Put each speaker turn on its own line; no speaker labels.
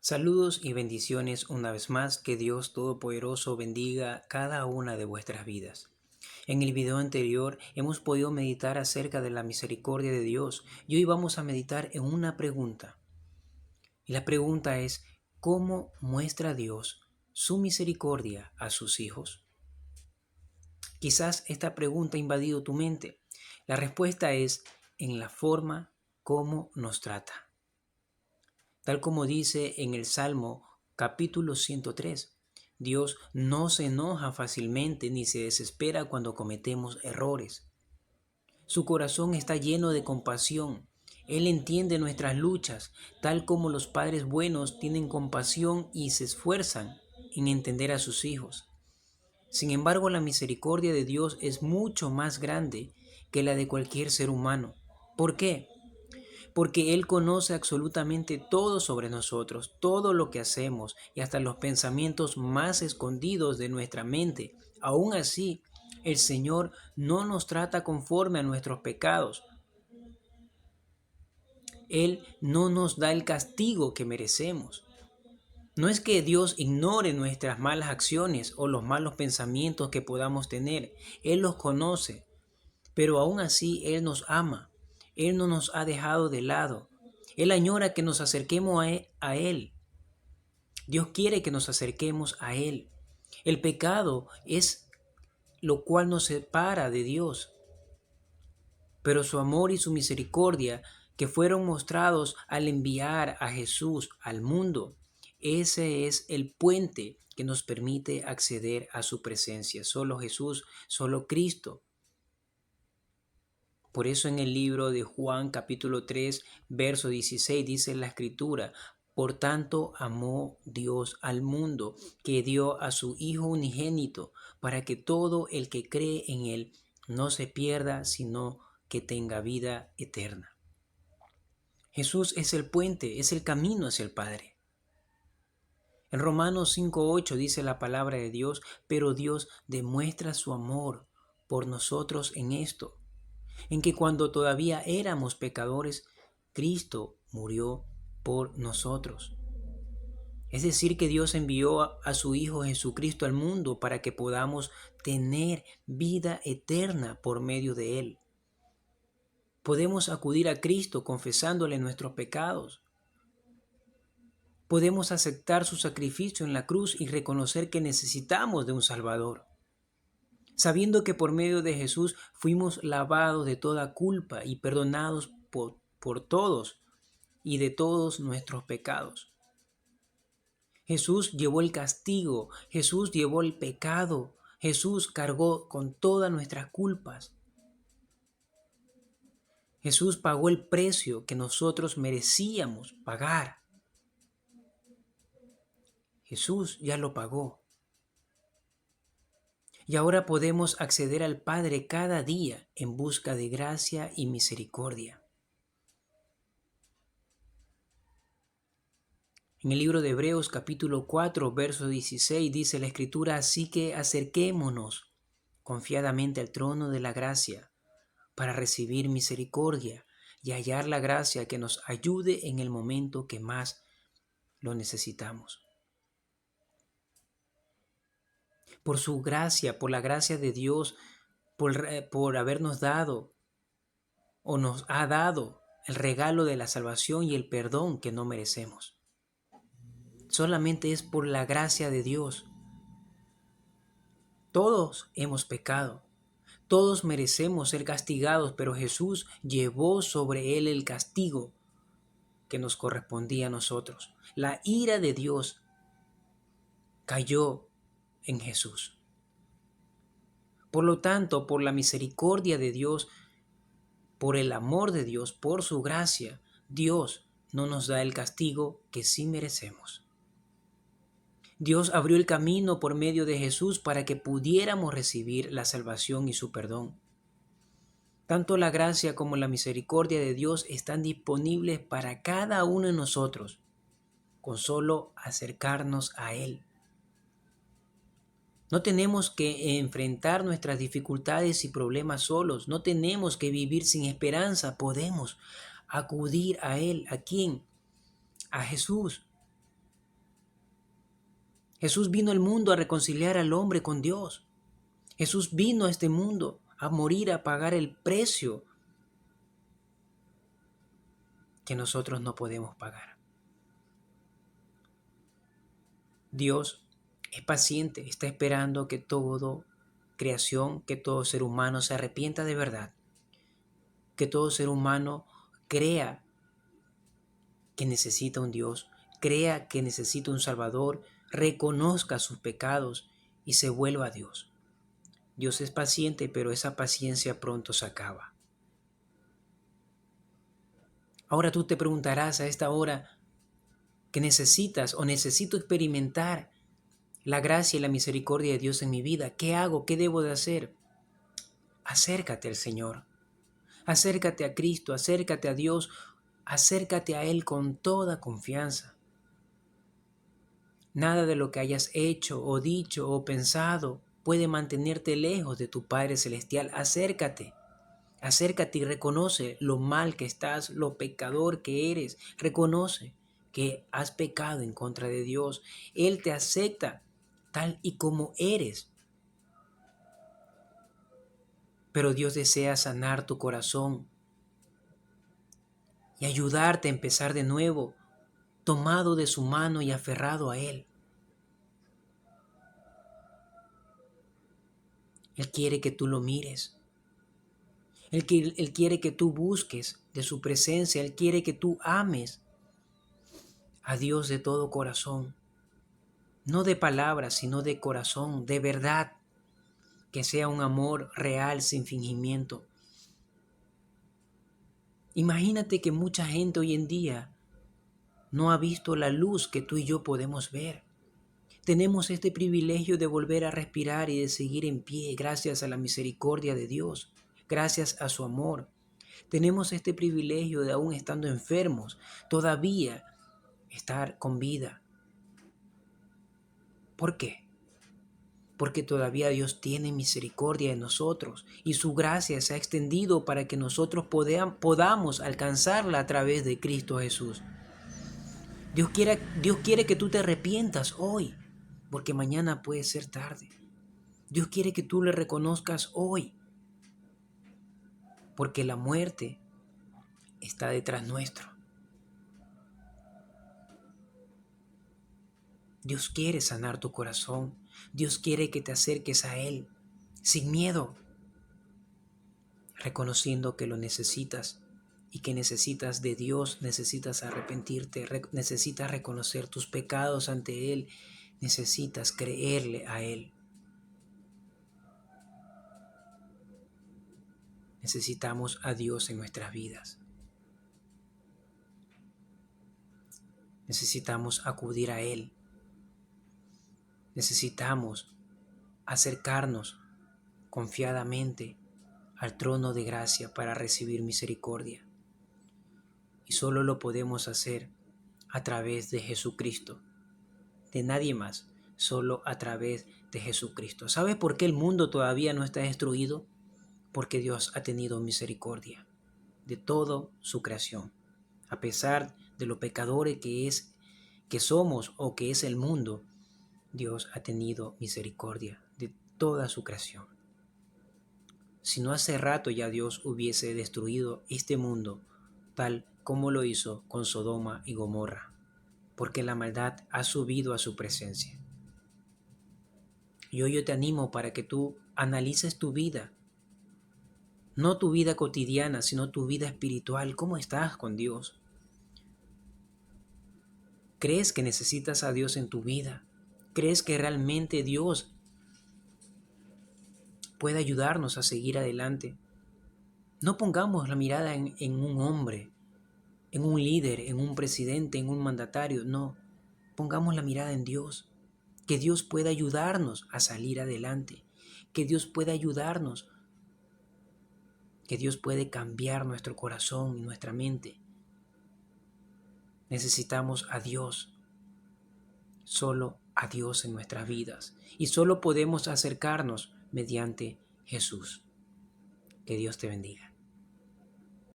Saludos y bendiciones una vez más, que Dios Todopoderoso bendiga cada una de vuestras vidas. En el video anterior hemos podido meditar acerca de la misericordia de Dios y hoy vamos a meditar en una pregunta. Y la pregunta es, ¿cómo muestra Dios su misericordia a sus hijos? Quizás esta pregunta ha invadido tu mente. La respuesta es en la forma como nos trata. Tal como dice en el Salmo capítulo 103, Dios no se enoja fácilmente ni se desespera cuando cometemos errores. Su corazón está lleno de compasión. Él entiende nuestras luchas, tal como los padres buenos tienen compasión y se esfuerzan en entender a sus hijos. Sin embargo, la misericordia de Dios es mucho más grande que la de cualquier ser humano. ¿Por qué? Porque Él conoce absolutamente todo sobre nosotros, todo lo que hacemos y hasta los pensamientos más escondidos de nuestra mente. Aún así, el Señor no nos trata conforme a nuestros pecados. Él no nos da el castigo que merecemos. No es que Dios ignore nuestras malas acciones o los malos pensamientos que podamos tener. Él los conoce, pero aún así Él nos ama. Él no nos ha dejado de lado. Él añora que nos acerquemos a Él. Dios quiere que nos acerquemos a Él. El pecado es lo cual nos separa de Dios, pero su amor y su misericordia que fueron mostrados al enviar a Jesús al mundo, ese es el puente que nos permite acceder a su presencia. Solo Jesús, solo Cristo. Por eso en el libro de Juan capítulo 3, verso 16 dice la escritura: por tanto amó Dios al mundo, que dio a su Hijo unigénito, para que todo el que cree en Él no se pierda, sino que tenga vida eterna. Jesús es el puente, es el camino hacia el Padre. En Romanos 5:8 dice la palabra de Dios: pero Dios demuestra su amor por nosotros en esto, en que cuando todavía éramos pecadores, Cristo murió por nosotros. Es decir, que Dios envió a su Hijo Jesucristo al mundo para que podamos tener vida eterna por medio de Él. Podemos acudir a Cristo confesándole nuestros pecados. Podemos aceptar su sacrificio en la cruz y reconocer que necesitamos de un Salvador, sabiendo que por medio de Jesús fuimos lavados de toda culpa y perdonados por todos y de todos nuestros pecados. Jesús llevó el castigo, Jesús llevó el pecado, Jesús cargó con todas nuestras culpas. Jesús pagó el precio que nosotros merecíamos pagar. Jesús ya lo pagó. Y ahora podemos acceder al Padre cada día en busca de gracia y misericordia. En el libro de Hebreos capítulo 4, verso 16 dice la Escritura: así que acerquémonos confiadamente al trono de la gracia para recibir misericordia y hallar la gracia que nos ayude en el momento que más lo necesitamos. Por su gracia, por la gracia de Dios, por habernos dado o nos ha dado el regalo de la salvación y el perdón que no merecemos. Solamente es por la gracia de Dios. Todos hemos pecado, todos merecemos ser castigados, pero Jesús llevó sobre él el castigo que nos correspondía a nosotros. La ira de Dios cayó en Jesús. Por lo tanto, por la misericordia de Dios, por el amor de Dios, por su gracia, Dios no nos da el castigo que sí merecemos. Dios abrió el camino por medio de Jesús para que pudiéramos recibir la salvación y su perdón. Tanto la gracia como la misericordia de Dios están disponibles para cada uno de nosotros, con solo acercarnos a Él. No tenemos que enfrentar nuestras dificultades y problemas solos. No tenemos que vivir sin esperanza. Podemos acudir a Él. ¿A quién? A Jesús. Jesús vino al mundo a reconciliar al hombre con Dios. Jesús vino a este mundo a morir, a pagar el precio que nosotros no podemos pagar. Dios es paciente, está esperando que toda creación, que todo ser humano se arrepienta de verdad, que todo ser humano crea que necesita un Dios, crea que necesita un Salvador, reconozca sus pecados y se vuelva a Dios. Dios es paciente, pero esa paciencia pronto se acaba. Ahora tú te preguntarás a esta hora que necesitas o necesito experimentar la gracia y la misericordia de Dios en mi vida. ¿Qué hago? ¿Qué debo de hacer? Acércate al Señor. Acércate a Cristo, acércate a Dios, acércate a Él con toda confianza. Nada de lo que hayas hecho o dicho o pensado puede mantenerte lejos de tu Padre Celestial. Acércate, acércate y reconoce lo mal que estás, lo pecador que eres. Reconoce que has pecado en contra de Dios. Él te acepta tal y como eres. Pero Dios desea sanar tu corazón y ayudarte a empezar de nuevo, tomado de su mano y aferrado a Él. Él quiere que tú lo mires. Él quiere que tú busques de su presencia. Él quiere que tú ames a Dios de todo corazón. No de palabras, sino de corazón, de verdad. Que sea un amor real, sin fingimiento. Imagínate que mucha gente hoy en día no ha visto la luz que tú y yo podemos ver. Tenemos este privilegio de volver a respirar y de seguir en pie gracias a la misericordia de Dios, gracias a su amor. Tenemos este privilegio de aún estando enfermos, todavía estar con vida. ¿Por qué? Porque todavía Dios tiene misericordia de nosotros y su gracia se ha extendido para que nosotros podamos alcanzarla a través de Cristo Jesús. Dios quiere que tú te arrepientas hoy, porque mañana puede ser tarde. Dios quiere que tú le reconozcas hoy, porque la muerte está detrás nuestro. Dios quiere sanar tu corazón. Dios quiere que te acerques a Él sin miedo, reconociendo que lo necesitas y que necesitas de Dios, necesitas arrepentirte, necesitas reconocer tus pecados ante Él, necesitas creerle a Él. Necesitamos a Dios en nuestras vidas. Necesitamos acudir a Él. Necesitamos acercarnos confiadamente al trono de gracia para recibir misericordia. Y solo lo podemos hacer a través de Jesucristo, de nadie más, solo a través de Jesucristo. ¿Sabe por qué el mundo todavía no está destruido? Porque Dios ha tenido misericordia de toda su creación. A pesar de lo pecadores que somos o que es el mundo, Dios ha tenido misericordia de toda su creación. Si no hace rato ya Dios hubiese destruido este mundo tal como lo hizo con Sodoma y Gomorra, porque la maldad ha subido a su presencia. Y hoy yo te animo para que tú analices tu vida, no tu vida cotidiana, sino tu vida espiritual. ¿Cómo estás con Dios? ¿Crees que necesitas a Dios en tu vida? ¿Crees que realmente Dios puede ayudarnos a seguir adelante? No pongamos la mirada en un hombre, en un líder, en un presidente, en un mandatario. No, pongamos la mirada en Dios. Que Dios pueda ayudarnos a salir adelante. Que Dios pueda ayudarnos. Que Dios puede cambiar nuestro corazón y nuestra mente. Necesitamos a Dios. Solo a Dios en nuestras vidas. Y solo podemos acercarnos mediante Jesús. Que Dios te bendiga.